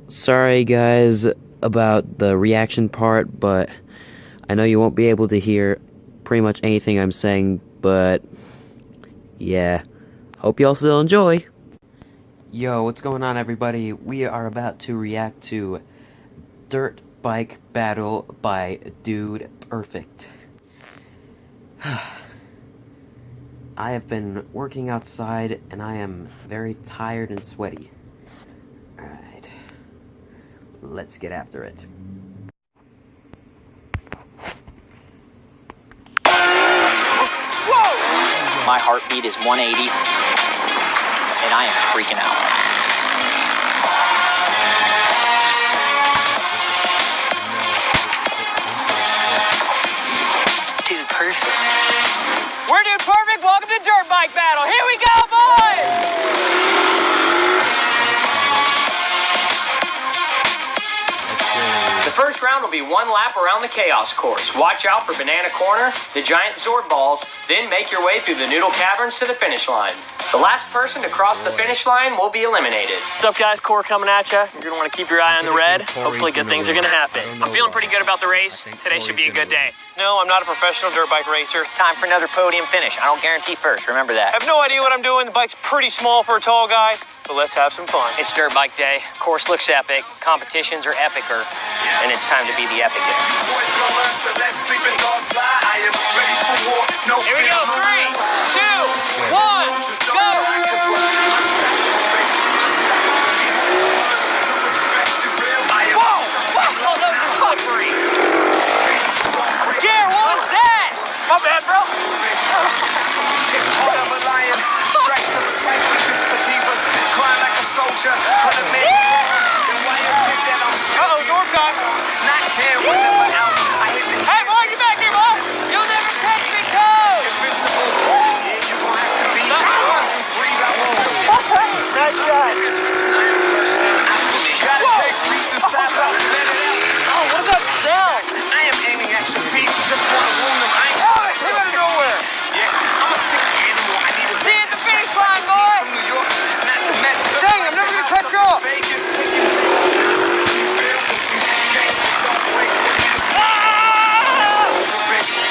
Sorry guys about the reaction part, but I know you won't be able to hear pretty much anything I'm saying, but yeah, hope y'all still enjoy. Yo, what's going on everybody? We are about to react to Dirt Bike Battle by Dude Perfect. I have been working outside and I am very tired and sweaty. Alright, let's get after it. Whoa! My heartbeat is 180 and I am freaking out. Dude Perfect. We're Dude Perfect. Welcome to Dirt Bike Battle. Here we go, boys! The first round will be one lap around the Chaos Course. Watch out for Banana Corner, the giant Zord balls, then make your way through the Noodle Caverns to the finish line. The last person to cross the finish line will be eliminated. What's up, guys? Core coming at you. You're going to want to keep your eye on the red. Hopefully good things are going to happen. I'm feeling pretty good about the race. Today should be a good day. No, I'm not a professional dirt bike racer. Time for another podium finish. I don't guarantee first. Remember that. I have no idea what I'm doing. The bike's pretty small for a tall guy, but let's have some fun. It's dirt bike day. Course looks epic. Competitions are epicer. And it's time to be the epic day. Here we go. 3, 2, 1, go! My bad, bro. Uh-oh, door cut. Hey, boy, get back here, boy. You'll never catch me, coach. Nice shot. Oh, what is that sound? I am aiming at your feet. Just want to wound them. Came out of nowhere. Yeah, I'm a sick animal. I need to see you at the finish line, boy. From New York, not the Mets. Dang, I'm never gonna cut you off. Vegas,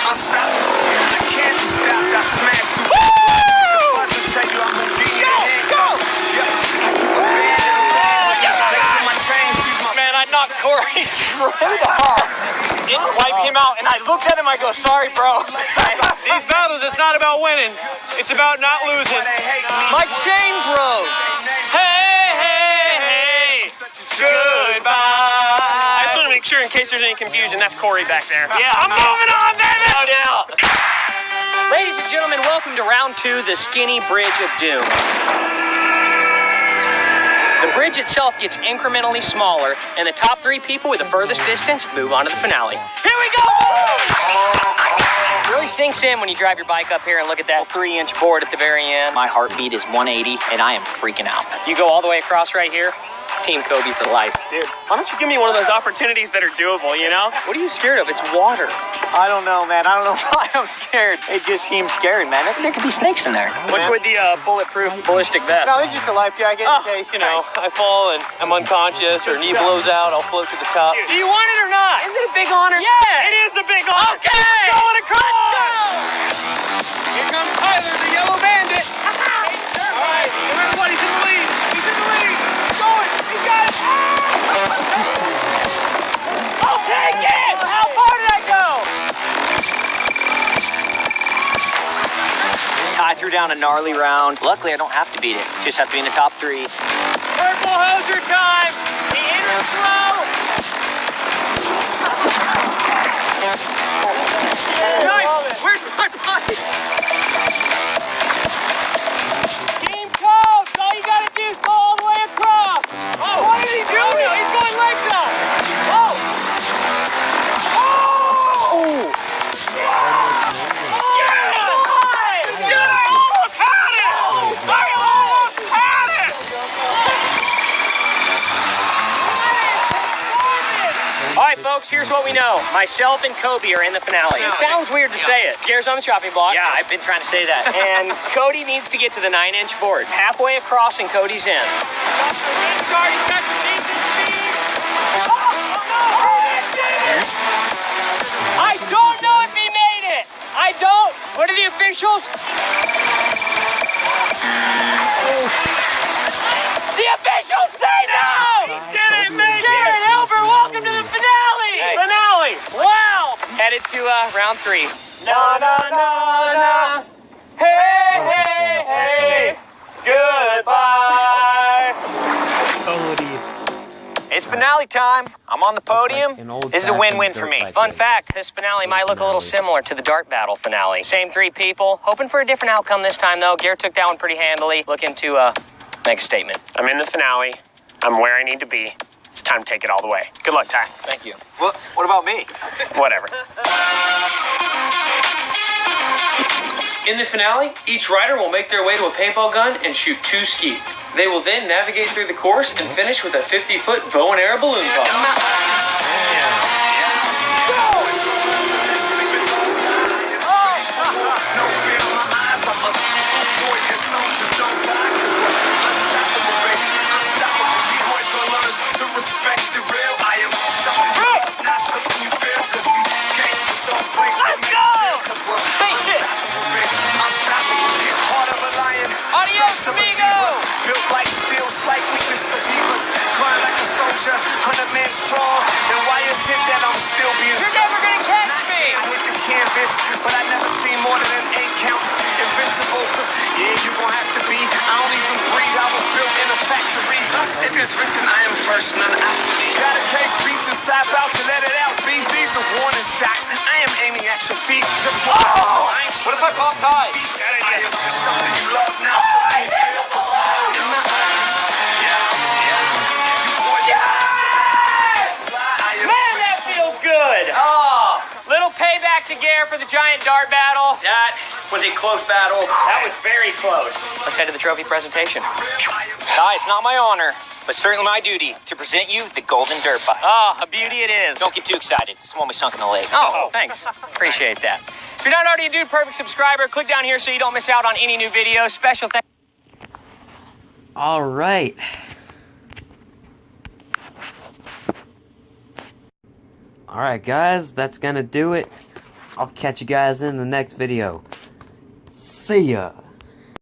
I'll stop. I can't be stopped. I smashed through. Woo! I tell you I'm Houdini. Go! Man, I knocked Corey straight off. Didn't wipe him out, and I looked at him. I go, "Sorry, bro." These battles, it's not about winning; it's about not losing. My chain broke. Hey, hey, hey! Goodbye. I just want to make sure, in case there's any confusion, that's Corey back there. Yeah, I'm moving on, baby. No doubt. Ladies and gentlemen, welcome to round 2, the Skinny Bridge of Doom. The bridge itself gets incrementally smaller, and the top 3 people with the furthest distance move on to the finale. Here we go! It really sinks in when you drive your bike up here and look at that 3-inch board at the very end. My heartbeat is 180, and I am freaking out. You go all the way across right here, Team Kobe for life. Dude, why don't you give me one of those opportunities that are doable, you know? What are you scared of? It's water. I don't know, man. I don't know why I'm scared. It just seems scary, man. There could be snakes in there. What's with the bulletproof ballistic vest? No, it's just a life jacket in case, you know, I fall and I'm unconscious or knee blows out, I'll float to the top. Do you want it or not? Is it a big honor? Yeah! It is a big honor. Okay! Going across! Here comes Tyler, the yellow bandit. All right, everybody's in the lead. He's in the lead. He's going. He's got it. I'll take it! How far did I go? I threw down a gnarly round. Luckily, I don't have to beat it. Just have to be in the top 3. Purple Hoser time! The inner slow! Nice! Where's my bike? Team Coach, all you gotta do is go all the way across. Oh, what did he do now? He's going legs up. Oh! Oh! All right, folks, here's what we know. Myself and Kobe are in the finale. It sounds weird to say it. Gears on the chopping block. Yeah, I've been trying to say that. And Cody needs to get to the 9-inch board. Halfway across and Cody's in. officials! The officials say no! He did it, man! Jared Hilbert, welcome to the finale! Hey. Finale! Wow! Headed to round 3. Na na na na. Hey, hey, hey. Goodbye. It's finale time. I'm on the podium. This is a win-win for me. Fun fact, this finale might look a little similar to the dart battle finale. Same 3 people, hoping for a different outcome this time though. Garrett took that one pretty handily. Looking to make a statement. I'm in the finale. I'm where I need to be. It's time to take it all the way. Good luck, Ty. Thank you. What about me? Whatever. In the finale, each rider will make their way to a paintball gun and shoot 2 skeet. They will then navigate through the course and finish with a 50-foot bow and arrow balloon pop. Adios, amigo! Built like steel, slight weakness for divas. Grind like a soldier, 100 man strong. And why is it that I'm still being You're never gonna catch me! I hit the canvas, but I never seen more than an 8 count. Invincible, yeah, you gon' have to be. I don't even breathe, I was built in a factory. Thus it is written, I am first, none after me. Gotta cage beats inside, about to let it out, be. These are warning shots, I am aiming at your feet. Just What if I pop ties? I am something you love now. Man, that feels good! Oh, little payback to Gare for the giant dart battle. That was a close battle. That was very close. Let's head to the trophy presentation. Ty, it's not my honor, but certainly my duty to present you the Golden Dirt Bike. Oh, a beauty it is. Don't get too excited. It's the one we sunk in the lake. Oh, thanks. Appreciate that. If you're not already a Dude Perfect subscriber, click down here so you don't miss out on any new videos. Special thanks. All right. All right, guys, that's gonna do it. I'll catch you guys in the next video. See ya.